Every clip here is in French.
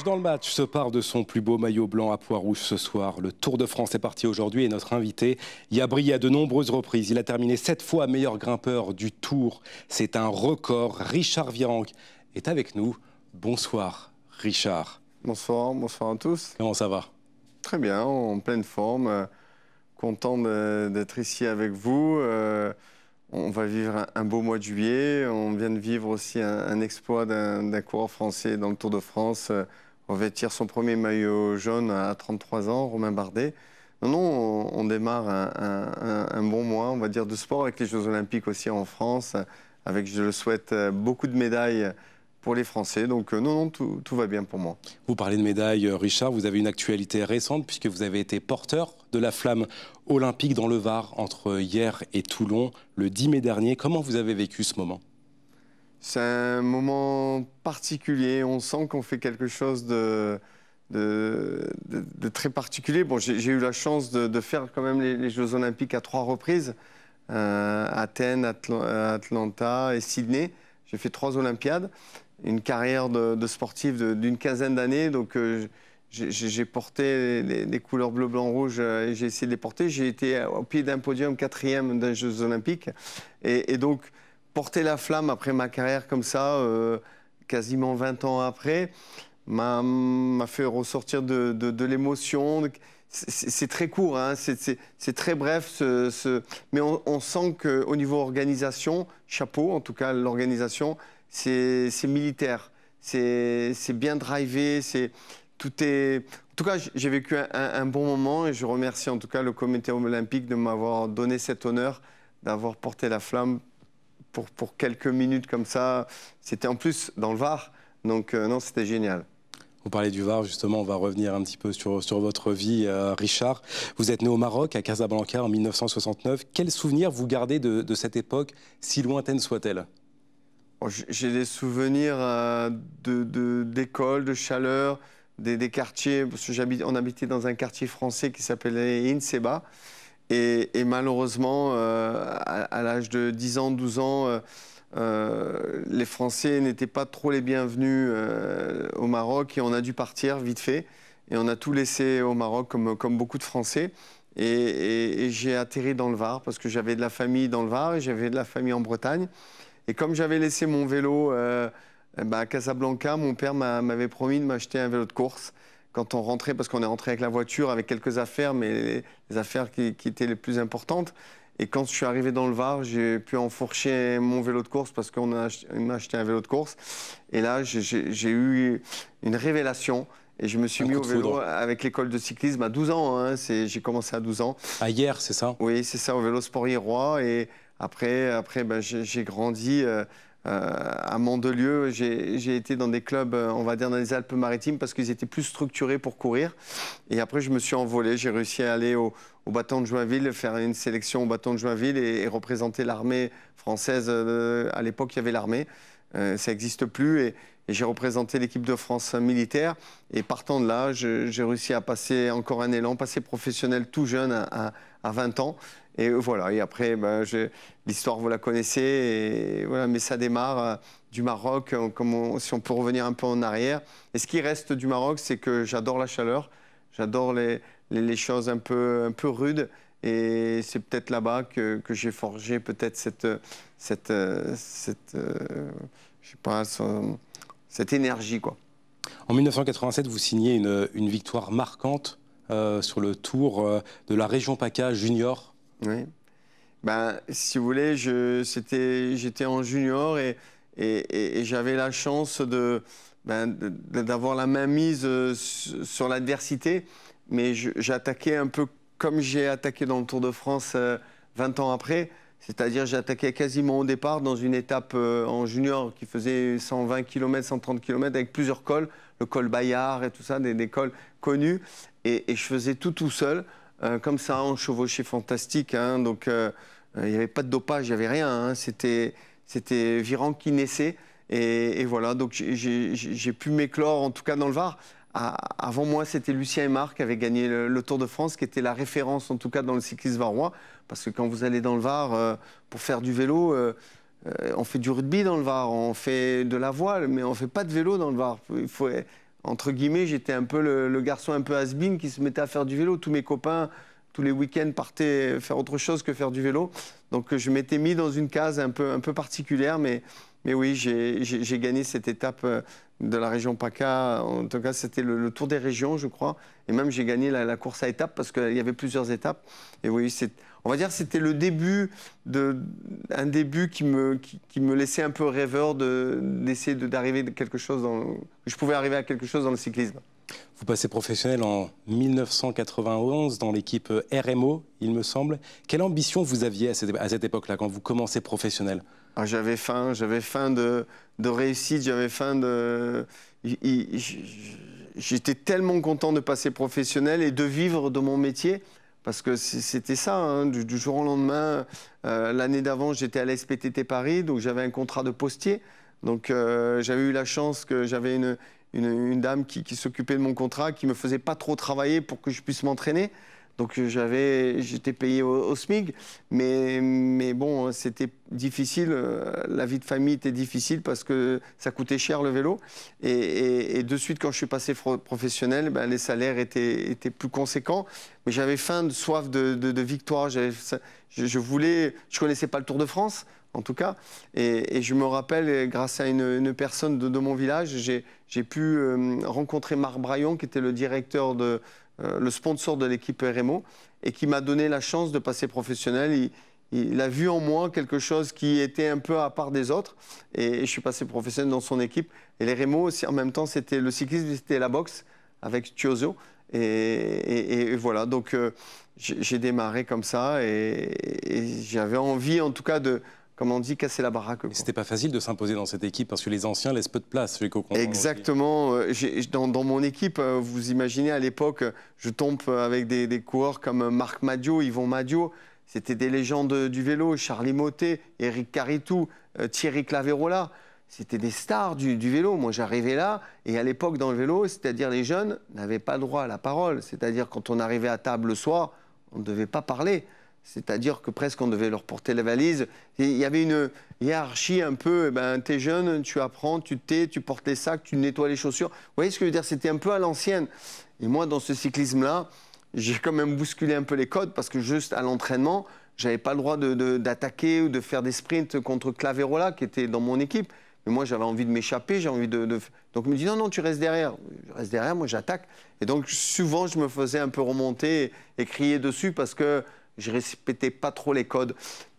Dans le match se part de son plus beau maillot blanc à pois rouge ce soir. Le Tour de France est parti aujourd'hui et notre invité y a brillé à de nombreuses reprises. Il a terminé 7 fois meilleur grimpeur du Tour. C'est un record. Richard Virenque est avec nous. Bonsoir Richard. Bonsoir, bonsoir à tous. Comment ça va? Très bien, en pleine forme. Content d'être ici avec vous. On va vivre un beau mois de juillet. On vient de vivre aussi un exploit d'un coureur français dans le Tour de France. Revêtir son premier maillot jaune à 33 ans, Romain Bardet. Non, on démarre un bon mois, on va dire, de sport avec les Jeux Olympiques aussi en France, avec, je le souhaite, beaucoup de médailles pour les Français. Donc tout va bien pour moi. Vous parlez de médailles, Richard. Vous avez une actualité récente puisque vous avez été porteur de la flamme olympique dans le Var entre hier et Toulon le 10 mai dernier. Comment vous avez vécu ce moment? C'est un moment particulier. On sent qu'on fait quelque chose de très particulier. Bon, j'ai eu la chance de faire quand même les Jeux Olympiques à 3 reprises. Athènes, Atlanta et Sydney. J'ai fait 3 Olympiades. Une carrière de sportif d'une quinzaine d'années. Donc, j'ai porté les couleurs bleu, blanc, rouge et j'ai essayé de les porter. J'ai été au pied d'un podium 4e d'un Jeux Olympiques. Et donc, porter la flamme après ma carrière comme ça, quasiment 20 ans après, m'a fait ressortir de l'émotion. C'est très court, hein, c'est très bref, mais on sent qu'au niveau organisation, chapeau, en tout cas l'organisation, c'est militaire, c'est bien drivé, tout est... En tout cas, j'ai vécu un bon moment et je remercie en tout cas le comité olympique de m'avoir donné cet honneur d'avoir porté la flamme pour quelques minutes comme ça. C'était en plus dans le Var, donc non, c'était génial. Vous parlez du Var, justement, on va revenir un petit peu sur votre vie, Richard. Vous êtes né au Maroc, à Casablanca, en 1969. Quels souvenirs vous gardez de cette époque, si lointaine soit-elle? J'ai des souvenirs d'école, de chaleur, des quartiers. Parce que on habitait dans un quartier français qui s'appelait Inseba. Et malheureusement, à l'âge de 10 ans, 12 ans, les Français n'étaient pas trop les bienvenus au Maroc et on a dû partir vite fait. Et on a tout laissé au Maroc comme beaucoup de Français. Et j'ai atterri dans le Var parce que j'avais de la famille dans le Var et j'avais de la famille en Bretagne. Et comme j'avais laissé mon vélo à Casablanca, mon père m'avait promis de m'acheter un vélo de course quand on rentrait, parce qu'on est rentré avec la voiture, avec quelques affaires, mais les affaires qui étaient les plus importantes. Et quand je suis arrivé dans le Var, j'ai pu enfourcher mon vélo de course parce qu'on m'a acheté un vélo de course. Et là, j'ai eu une révélation. Et je me suis mis au vélo avec l'école de cyclisme à 12 ans. Hein, j'ai commencé à 12 ans. À hier, c'est ça? Oui, c'est ça, au vélo sport Hiérois. Et après j'ai grandi à Mandelieu. J'ai été dans des clubs, on va dire dans les Alpes-Maritimes, parce qu'ils étaient plus structurés pour courir. Et après, je me suis envolé. J'ai réussi à aller au bâton de Joinville, faire une sélection au bâton de Joinville et représenter l'armée française. À l'époque, il y avait l'armée. Ça n'existe plus. Et j'ai représenté l'équipe de France militaire. Et partant de là, j'ai réussi à passer encore un élan, passer professionnel tout jeune à 20 ans. Et voilà, et après, l'histoire, vous la connaissez, et voilà, mais ça démarre du Maroc, si on peut revenir un peu en arrière. Et ce qui reste du Maroc, c'est que j'adore la chaleur, j'adore les choses un peu rudes, et c'est peut-être là-bas que j'ai forgé peut-être cette énergie, quoi. En 1987, vous signez une victoire marquante sur le Tour de la région PACA junior. Oui. Si vous voulez, j'étais en junior et j'avais la chance d'avoir la main mise sur l'adversité, mais j'attaquais un peu comme j'ai attaqué dans le Tour de France 20 ans après, c'est-à-dire j'ai attaqué quasiment au départ dans une étape en junior qui faisait 120 km, 130 km avec plusieurs cols, le col Bayard et tout ça, des cols connus, et je faisais tout seul. Comme ça, en chevauché fantastique, hein, donc il n'y avait pas de dopage, il n'y avait rien, hein, c'était Virenque qui naissait, et voilà, donc j'ai pu m'éclore, en tout cas dans le Var. Avant moi, c'était Lucien Aymar qui avait gagné le Tour de France, qui était la référence, en tout cas dans le cyclisme varois, parce que quand vous allez dans le Var pour faire du vélo, on fait du rugby dans le Var, on fait de la voile, mais on ne fait pas de vélo dans le Var. entre guillemets, j'étais un peu le garçon un peu has-been qui se mettait à faire du vélo. Tous mes copains, tous les week-ends, partaient faire autre chose que faire du vélo. Donc je m'étais mis dans une case un peu particulière, mais oui, j'ai gagné cette étape de la région PACA. En tout cas, c'était le Tour des régions, je crois. Et même, j'ai gagné la course à étapes parce qu'il y avait plusieurs étapes. Et oui, on va dire que c'était le début, un début qui me laissait un peu rêveur d'essayer d'arriver à quelque chose je pouvais arriver à quelque chose dans le cyclisme. Vous passez professionnel en 1991 dans l'équipe RMO, il me semble. Quelle ambition vous aviez à cette époque-là, quand vous commencez professionnel? J'avais faim de réussite, j'avais faim de... J'étais tellement content de passer professionnel et de vivre de mon métier, parce que c'était ça, hein, du jour au lendemain. L'année d'avant, j'étais à la SPTT Paris, donc j'avais un contrat de postier. Donc j'avais eu la chance que j'avais une dame qui s'occupait de mon contrat, qui ne me faisait pas trop travailler pour que je puisse m'entraîner. Donc j'étais payé au SMIC, mais bon, c'était difficile. La vie de famille était difficile parce que ça coûtait cher le vélo. Et de suite, quand je suis passé professionnel, ben, les salaires étaient plus conséquents. Mais j'avais faim, soif de victoire. Je connaissais pas le Tour de France, en tout cas. Et je me rappelle, grâce à une personne de mon village, j'ai pu rencontrer Marc Braillon, qui était le directeur le sponsor de l'équipe RMO, et qui m'a donné la chance de passer professionnel. Il a vu en moi quelque chose qui était un peu à part des autres, et je suis passé professionnel dans son équipe. Et les RMO aussi, en même temps, c'était le cyclisme, c'était la boxe avec Chiozzo. Et voilà, donc j'ai démarré comme ça, et j'avais envie, en tout cas, comme on dit, casser la baraque. C'était pas facile de s'imposer dans cette équipe parce que les anciens laissent peu de place, j'ai compris. Exactement. Dans mon équipe, vous imaginez, à l'époque, je tombe avec des coureurs comme Marc Madio, Yvon Madio. C'était des légendes du vélo, Charlie Motet, Eric Caritou, Thierry Claverola. C'était des stars du vélo. Moi, j'arrivais là, et à l'époque, dans le vélo, c'est-à-dire les jeunes n'avaient pas droit à la parole. C'est-à-dire, quand on arrivait à table le soir, on ne devait pas parler. C'est-à-dire que presque on devait leur porter la valise. Il y avait une hiérarchie un peu, eh ben, t'es jeune, tu apprends, tu tais, tu portes les sacs, tu nettoies les chaussures. Vous voyez ce que je veux dire? C'était un peu à l'ancienne. Et moi, dans ce cyclisme-là, j'ai quand même bousculé un peu les codes, parce que juste à l'entraînement, j'avais pas le droit d'attaquer ou de faire des sprints contre Claverola, qui était dans mon équipe. Mais moi, j'avais envie de m'échapper, j'ai envie Donc, il me dit non, non, tu restes derrière. Je reste derrière, moi, j'attaque. Et donc, souvent, je me faisais un peu remonter et crier dessus, parce que je ne respectais pas trop les codes.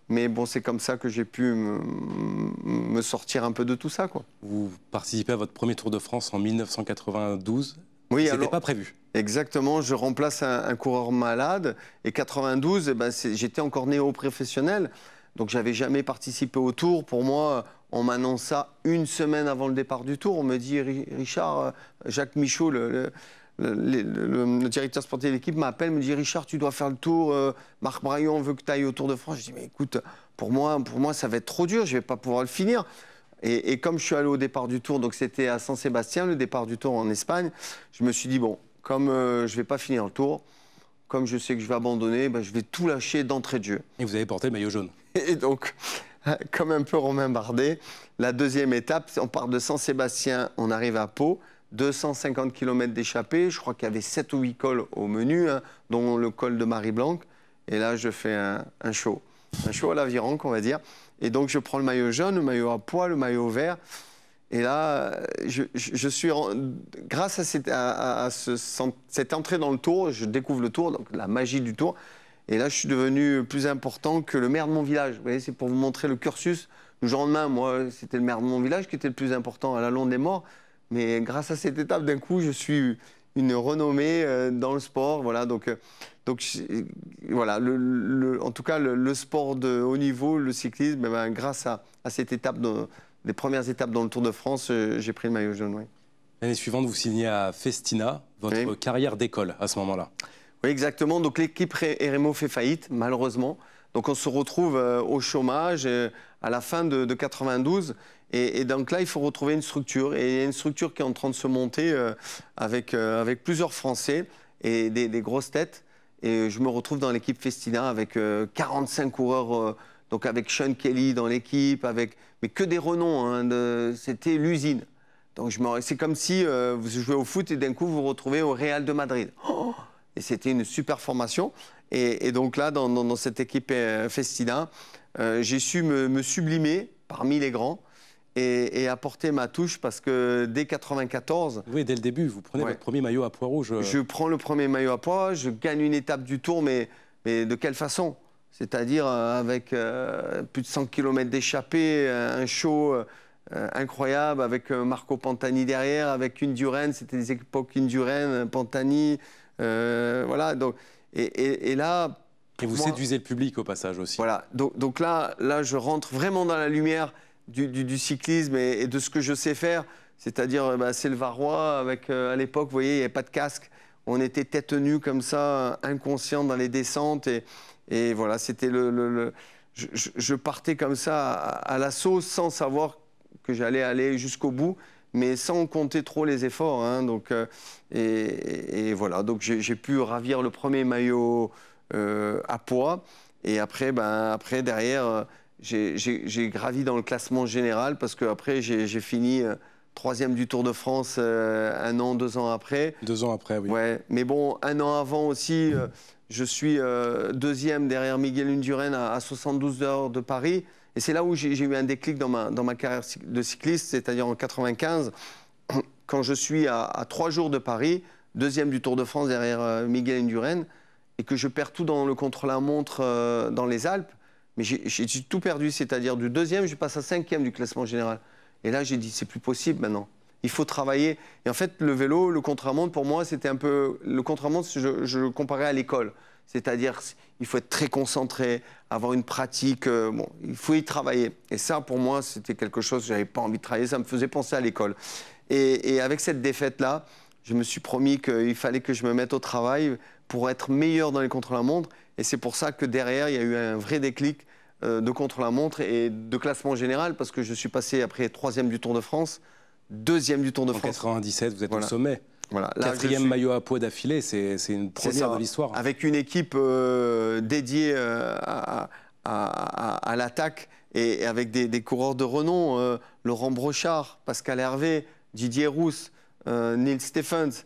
Mais bon, c'est comme ça que j'ai pu me sortir un peu de tout ça, quoi. Vous participez à votre premier Tour de France en 1992. Oui, c'était pas prévu. Exactement, je remplace un coureur malade. Et 92, eh ben, j'étais encore néo-professionnel. Donc, j'avais jamais participé au Tour. Pour moi, on m'annonce ça une semaine avant le départ du Tour. On me dit, Richard, Jacques Michaud, le directeur sportif de l'équipe m'appelle, me dit, Richard, tu dois faire le Tour, Marc Braillon veut que tu ailles au Tour de France. Je dis, mais écoute, pour moi, ça va être trop dur, je ne vais pas pouvoir le finir. Et comme je suis allé au départ du Tour, donc c'était à San Sébastien, le départ du Tour en Espagne, je me suis dit, bon, comme je ne vais pas finir le Tour, comme je sais que je vais abandonner, ben, je vais tout lâcher d'entrée de jeu. Et vous avez porté le maillot jaune. Et donc, comme un peu Romain Bardet, la deuxième étape, on part de San Sébastien, on arrive à Pau, 250 km d'échappée. Je crois qu'il y avait 7 ou 8 cols au menu, hein, dont le col de Marie-Blanc. Et là, je fais un show à l'aviron, on va dire. Et donc, je prends le maillot jaune, le maillot à pois, le maillot vert. Et là, je suis, grâce à cette entrée dans le Tour, je découvre le Tour, donc la magie du Tour. Et là, je suis devenu plus important que le maire de mon village. Vous voyez, c'est pour vous montrer le cursus. Le jour lendemain, moi, c'était le maire de mon village qui était le plus important à la Londe des Morts. Mais grâce à cette étape, d'un coup, je suis une renommée dans le sport. Voilà, donc voilà, en tout cas, le sport de haut niveau, le cyclisme, ben, grâce à cette étape, les premières étapes dans le Tour de France, j'ai pris le maillot jaune. Oui. L'année suivante, vous signez à Festina, votre carrière d'école à ce moment-là. Oui, exactement. Donc l'équipe RMO fait faillite, malheureusement. Donc on se retrouve au chômage à la fin de 92. Et donc là, il faut retrouver une structure. Et il y a une structure qui est en train de se monter avec plusieurs Français et des grosses têtes. Et je me retrouve dans l'équipe Festina avec 45 coureurs, donc avec Sean Kelly dans l'équipe, mais que des renoms. Hein, c'était l'usine. Donc c'est comme si vous jouez au foot et d'un coup vous vous retrouvez au Real de Madrid. Oh, et c'était une super formation. Et donc là, dans cette équipe Festina, j'ai su me sublimer parmi les grands et apporter ma touche parce que dès 94... Oui, dès le début, vous prenez votre premier maillot à pois rouge. Je prends le premier maillot à pois, je gagne une étape du Tour, mais de quelle façon? C'est-à-dire avec plus de 100 km d'échappée, un show incroyable, avec Marco Pantani derrière, avec Indurain, c'était des époques Indurain, Pantani, voilà. Donc, et là... Et vous séduisez le public au passage aussi. Voilà, donc là, je rentre vraiment dans la lumière du cyclisme et de ce que je sais faire, c'est-à-dire c'est le Varrois, avec à l'époque, vous voyez, il n'y avait pas de casque, on était tête nue comme ça, inconscient dans les descentes, et voilà, c'était je partais comme ça à l'assaut sans savoir que j'allais aller jusqu'au bout, mais sans compter trop les efforts, hein, donc, et voilà, donc j'ai pu ravir le premier maillot à pois, et après, derrière, j'ai gravi dans le classement général parce qu'après, j'ai fini 3e du Tour de France 1 an, 2 ans après. 2 ans après, oui. Ouais, mais bon, 1 an avant aussi, je suis 2e derrière Miguel Indurain à 72 heures de Paris. Et c'est là où j'ai eu un déclic dans ma carrière de cycliste, c'est-à-dire en 95, quand je suis à 3 jours de Paris, 2e du Tour de France derrière Miguel Indurain, et que je perds tout dans le contre-la-montre dans les Alpes. Mais j'ai tout perdu, c'est-à-dire du 2e, je passe à 5e du classement général. Et là, j'ai dit, c'est plus possible maintenant. Il faut travailler. Et en fait, le vélo, le contre-la-montre, pour moi, c'était un peu... Le contre-la-montre, je le comparais à l'école. C'est-à-dire, il faut être très concentré, avoir une pratique. Bon, il faut y travailler. Et ça, pour moi, c'était quelque chose que je n'avais pas envie de travailler. Ça me faisait penser à l'école. Et avec cette défaite-là, je me suis promis qu'il fallait que je me mette au travail pour être meilleur dans les contre-la-montre. Et c'est pour ça que derrière, il y a eu un vrai déclic de contre-la-montre et de classement général, parce que je suis passé après 3e du Tour de France, 2e du Tour de France. En 97, vous êtes au sommet. Voilà. 4e maillot à pois d'affilée, c'est une première de l'histoire. Avec une équipe dédiée à l'attaque et avec des coureurs de renom, Laurent Brochard, Pascal Hervé, Didier Rousse, Neil Stephens.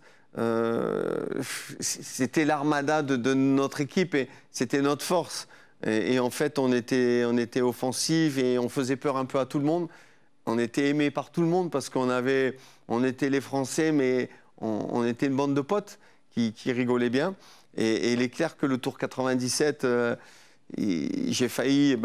C'était l'armada de notre équipe et c'était notre force. Et en fait, on était offensif et on faisait peur un peu à tout le monde. On était aimé par tout le monde parce on était les Français, mais on était une bande de potes qui rigolaient bien. Et il est clair que le Tour 97, j'ai failli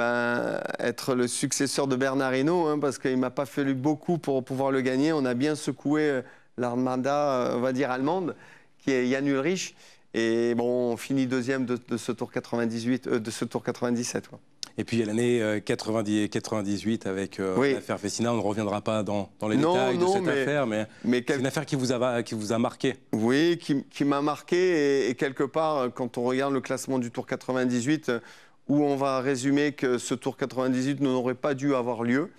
être le successeur de Bernard Hinault, hein, parce qu'il ne m'a pas fallu beaucoup pour pouvoir le gagner. On a bien secoué l'armada, on va dire, allemande, qui est Jan Ullrich. Et bon, on finit 2e de ce Tour 98, de ce Tour 97. Quoi. Et puis il y a l'année 98 avec l'affaire Festina. On ne reviendra pas dans les détails de cette affaire, mais c'est une affaire qui vous a marqué. Oui, qui m'a marqué. Et quelque part, quand on regarde le classement du Tour 98, où on va résumer que ce Tour 98 n'aurait pas dû avoir lieu.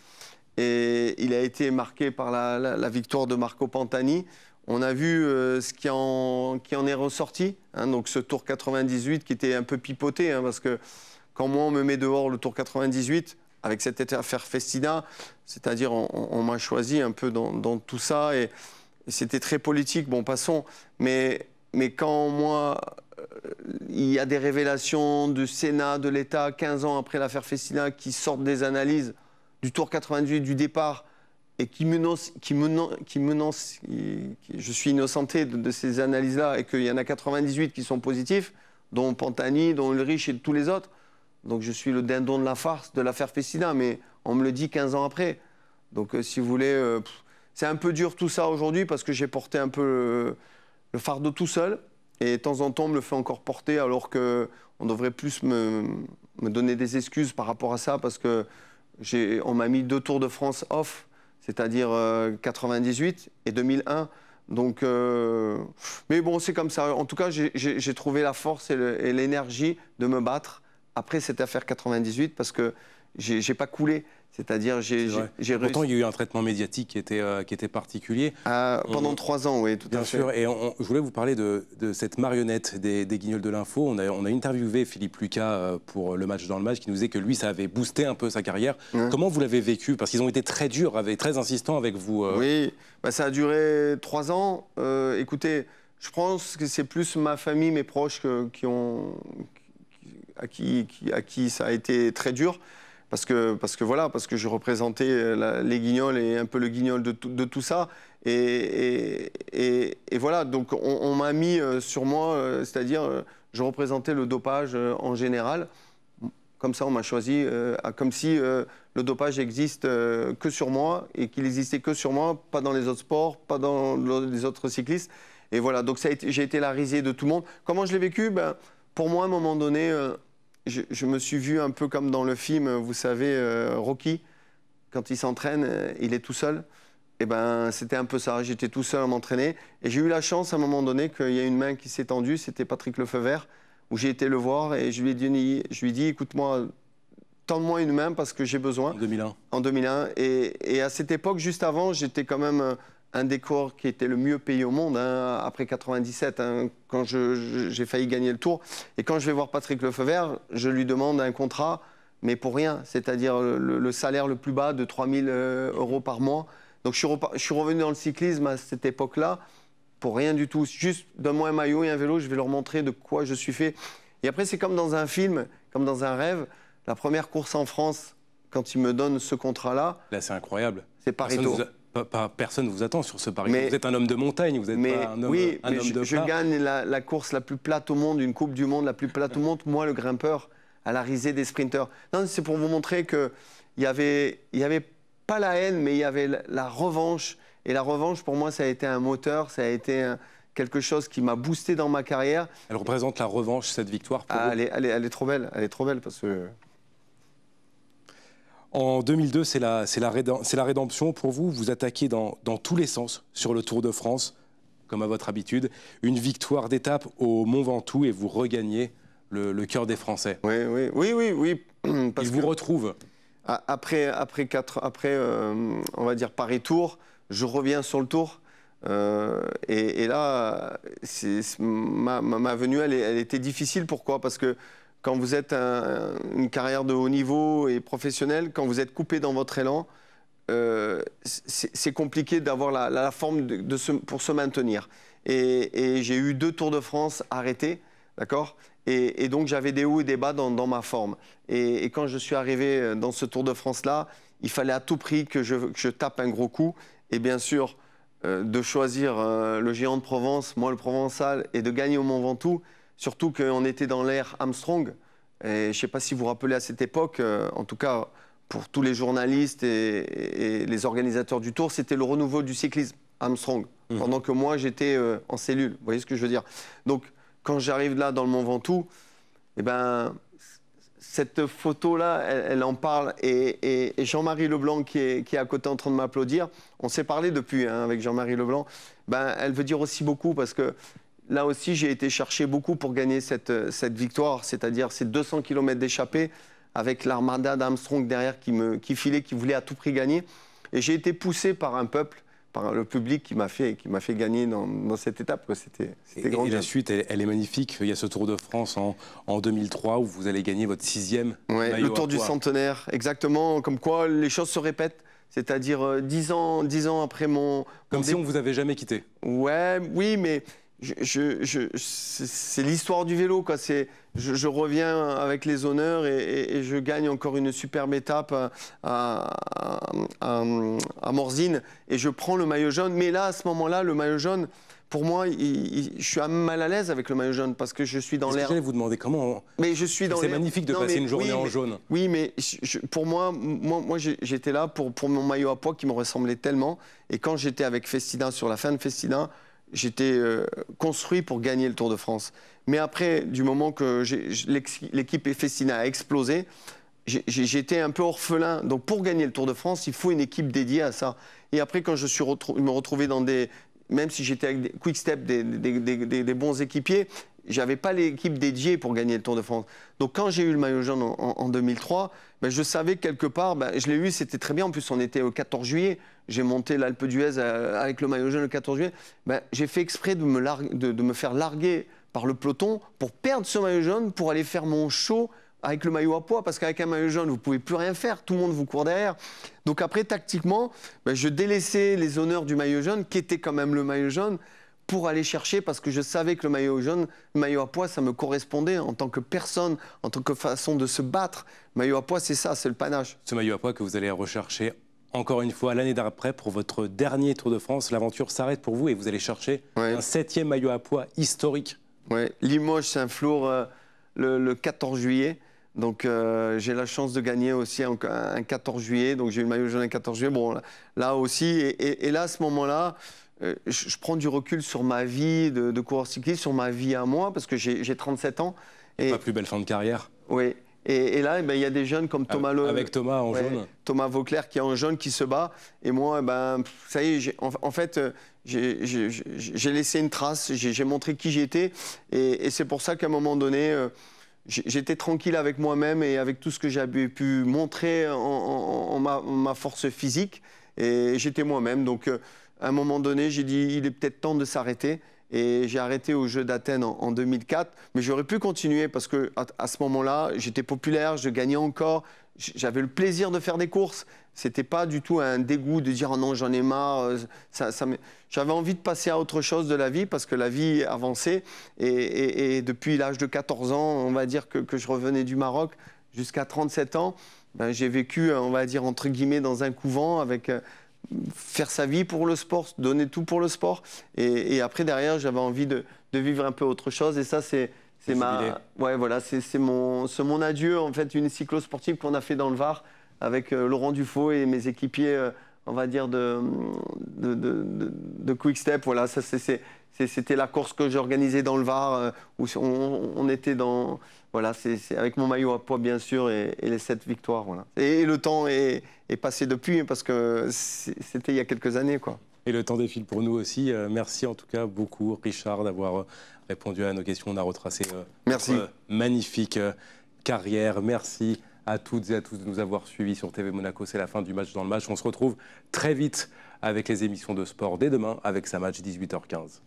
Et il a été marqué par la victoire de Marco Pantani. On a vu ce qui en est ressorti, hein, donc ce Tour 98 qui était un peu pipoté, hein, parce que quand moi on me met dehors le Tour 98, avec cette affaire Festina, c'est-à-dire on m'a choisi un peu dans tout ça, et c'était très politique, bon passons, mais quand moi, il y a des révélations du Sénat, de l'État, 15 ans après l'affaire Festina, qui sortent des analyses du Tour 98, du départ, et je suis innocenté de ces analyses-là, et qu'il y en a 98 qui sont positifs, dont Pantani, dont Ullrich et tous les autres. Donc je suis le dindon de la farce de l'affaire Festina, mais on me le dit 15 ans après. Donc si vous voulez, c'est un peu dur tout ça aujourd'hui, parce que j'ai porté un peu le fardeau tout seul, et de temps en temps on me le fait encore porter, alors qu'on devrait plus me donner des excuses par rapport à ça, parce que on m'a mis 2 Tours de France off, c'est-à-dire 98 et 2001. Donc, mais bon, c'est comme ça. En tout cas, j'ai trouvé la force et l'énergie de me battre après cette affaire 98, parce que j'ai pas coulé. C'est-à-dire, j'ai réussi. Pourtant, il y a eu un traitement médiatique qui était particulier. Pendant 3 ans, oui, tout à fait. Bien sûr. Et je voulais vous parler de cette marionnette des Guignols de l'info. On a interviewé Philippe Lucas pour le match dans le match, qui nous disait que lui, ça avait boosté un peu sa carrière. Ouais. Comment vous l'avez vécu? Parce qu'ils ont été très durs, très insistants avec vous. Oui, bah, ça a duré 3 ans. Écoutez, je pense que c'est plus ma famille, mes proches à qui ça a été très dur. Parce que je représentais les Guignols et un peu le Guignol de tout ça. Et voilà, donc on m'a mis sur moi, c'est-à-dire je représentais le dopage en général. Comme ça, on m'a choisi, comme si le dopage existe que sur moi et qu'il n'existait que sur moi, pas dans les autres sports, pas dans les autres cyclistes. Et voilà, donc j'ai été la risée de tout le monde. Comment je l'ai vécu? Ben, pour moi, à un moment donné... Je me suis vu un peu comme dans le film, vous savez, Rocky, quand il s'entraîne, il est tout seul. Et ben, c'était un peu ça, j'étais tout seul à m'entraîner. Et j'ai eu la chance à un moment donné qu'il y a une main qui s'est tendue, c'était Patrick Lefeuvert, où j'ai été le voir et je lui ai dit écoute-moi, tends-moi une main parce que j'ai besoin. En 2001. En 2001. Et à cette époque, juste avant, j'étais quand même... un des coureurs qui était le mieux payé au monde, hein, après 97, hein, quand j'ai failli gagner le Tour. Et quand je vais voir Patrick Lefeuvert, je lui demande un contrat, mais pour rien, c'est-à-dire le salaire le plus bas de 3 000 € par mois. Donc je suis revenu dans le cyclisme à cette époque-là, pour rien du tout. Juste donne-moi un maillot et un vélo, je vais leur montrer de quoi je suis fait. Et après, c'est comme dans un film, comme dans un rêve. La première course en France, quand ils me donnent ce contrat-là... Là, c'est incroyable. C'est Paris-Tours. Personne ne vous attend sur ce pari. Vous êtes un homme de montagne, vous n'êtes pas un homme, oui, un homme de plat. Je gagne la course la plus plate au monde, une Coupe du Monde la plus plate au monde, moi le grimpeur, à la risée des sprinteurs. Non, c'est pour vous montrer qu'il y avait pas la haine, mais il y avait la revanche. Et la revanche, pour moi, ça a été un moteur, ça a été quelque chose qui m'a boosté dans ma carrière. Elle représente la revanche, cette victoire pour vous. Elle est trop belle, parce que... En 2002, c'est la rédemption pour vous. Vous attaquez dans tous les sens sur le Tour de France, comme à votre habitude. Une victoire d'étape au Mont Ventoux et vous regagnez le cœur des Français. Oui. Ils vous retrouvent. Après, on va dire Paris-Tour, je reviens sur le Tour. Et là, ma venue, elle était difficile. Pourquoi? Parce que quand vous êtes une carrière de haut niveau et professionnelle, quand vous êtes coupé dans votre élan, c'est compliqué d'avoir la forme pour se maintenir. Et j'ai eu 2 Tours de France arrêtés, d'accord? Et donc j'avais des hauts et des bas dans ma forme. Et quand je suis arrivé dans ce Tour de France-là, il fallait à tout prix que je tape un gros coup. Et bien sûr, de choisir le géant de Provence, moi le Provençal, et de gagner au Mont Ventoux. Surtout qu'on était dans l'ère Armstrong. Et je ne sais pas si vous vous rappelez à cette époque, en tout cas pour tous les journalistes et les organisateurs du Tour, c'était le renouveau du cyclisme Armstrong. Pendant que moi, j'étais en cellule. Vous voyez ce que je veux dire? Donc, quand j'arrive là dans le Mont Ventoux, eh ben, cette photo-là, elle en parle. Et Jean-Marie Leblanc, qui est à côté en train de m'applaudir, on s'est parlé depuis avec Jean-Marie Leblanc, ben, elle veut dire aussi beaucoup parce que là aussi, j'ai été chercher beaucoup pour gagner cette victoire, c'est-à-dire ces 200 km d'échappée avec l'armada d'Armstrong derrière qui filait, qui voulait à tout prix gagner. Et j'ai été poussé par un peuple, par le public qui m'a fait gagner dans cette étape. C'était grand. Et la suite, elle est magnifique. Il y a ce Tour de France en 2003 où vous allez gagner votre 6e maillot. Le Tour du centenaire, exactement. Comme quoi, les choses se répètent. C'est-à-dire 10 ans après mon... Comme si on ne vous avait jamais quitté. Oui, mais... c'est l'histoire du vélo, quoi. Je reviens avec les honneurs et je gagne encore une superbe étape à Morzine et je prends le maillot jaune. Mais là, à ce moment-là, le maillot jaune, pour moi, je suis mal à l'aise avec le maillot jaune parce que je suis dans l'air. J'allais vous demander comment. Mais je suis dans l'air. C'est magnifique de passer une journée en jaune. Oui, mais pour moi j'étais là pour mon maillot à pois qui me ressemblait tellement. Et quand j'étais avec Festina sur la fin de Festina, j'étais construit pour gagner le Tour de France. Mais après, du moment que l'équipe Festina a explosé, j'étais un peu orphelin. Donc pour gagner le Tour de France, il faut une équipe dédiée à ça. Et après, quand je me retrouvais dans des... Même si j'étais avec des Quick Step, des bons équipiers, j'avais pas l'équipe dédiée pour gagner le Tour de France. Donc quand j'ai eu le maillot jaune en 2003, ben, je savais que quelque part, ben, je l'ai eu, c'était très bien. En plus, on était au 14 juillet. J'ai monté l'Alpe d'Huez avec le maillot jaune le 14 juillet. Ben, j'ai fait exprès de me faire larguer par le peloton pour perdre ce maillot jaune, pour aller faire mon show avec le maillot à poids, parce qu'avec un maillot jaune, vous ne pouvez plus rien faire, tout le monde vous court derrière. Donc après, tactiquement, ben, je délaissais les honneurs du maillot jaune, qui était quand même le maillot jaune, pour aller chercher, parce que je savais que le maillot jaune, le maillot à poids, ça me correspondait en tant que personne, en tant que façon de se battre. Le maillot à poids, c'est ça, c'est le panache. Ce maillot à poids que vous allez rechercher encore une fois l'année d'après pour votre dernier Tour de France. L'aventure s'arrête pour vous et vous allez chercher un 7e maillot à poids historique. Oui, Limoges-Saint-Flour le 14 juillet. Donc j'ai la chance de gagner aussi un 14 juillet. Donc j'ai eu le maillot jaune un 14 juillet. Bon, là aussi, et là, à ce moment-là, je prends du recul sur ma vie de coureur cycliste, sur ma vie à moi, parce que j'ai 37 ans. Pas plus belle fin de carrière. Oui. Et là, il y a des jeunes comme Thomas avec Thomas en jaune. Thomas Vauclair qui est en jaune, qui se bat. Et moi, ça y est, en fait, j'ai laissé une trace, j'ai montré qui j'étais. Et c'est pour ça qu'à un moment donné, j'étais tranquille avec moi-même et avec tout ce que j'avais pu montrer en ma force physique. Et j'étais moi-même. Donc, à un moment donné, j'ai dit, il est peut-être temps de s'arrêter. Et j'ai arrêté aux Jeux d'Athènes en 2004. Mais j'aurais pu continuer parce qu'à ce moment-là, j'étais populaire, je gagnais encore. J'avais le plaisir de faire des courses. C'était pas du tout un dégoût de dire oh non, j'en ai marre. J'avais envie de passer à autre chose de la vie parce que la vie avançait. Et depuis l'âge de 14 ans, on va dire que je revenais du Maroc jusqu'à 37 ans, ben, j'ai vécu, on va dire, entre guillemets, dans un couvent avec... faire sa vie pour le sport, donner tout pour le sport. Et après, derrière, j'avais envie de vivre un peu autre chose. Et ça, c'est mon adieu, en fait, une cyclo-sportive qu'on a fait dans le Var avec Laurent Dufaux et mes équipiers, on va dire, de Quick Step. Voilà, ça, c'était la course que j'organisais dans le Var, où on était dans... Voilà, c'est avec mon maillot à poids, bien sûr, et les 7 victoires. Voilà. Et le temps est passé depuis, parce que c'était il y a quelques années, quoi. Et le temps défile pour nous aussi. Merci en tout cas beaucoup, Richard, d'avoir répondu à nos questions. On a retracé votre magnifique carrière. Merci à toutes et à tous de nous avoir suivis sur TV Monaco. C'est la fin du match dans le match. On se retrouve très vite avec les émissions de sport dès demain avec Sa Match 18h15.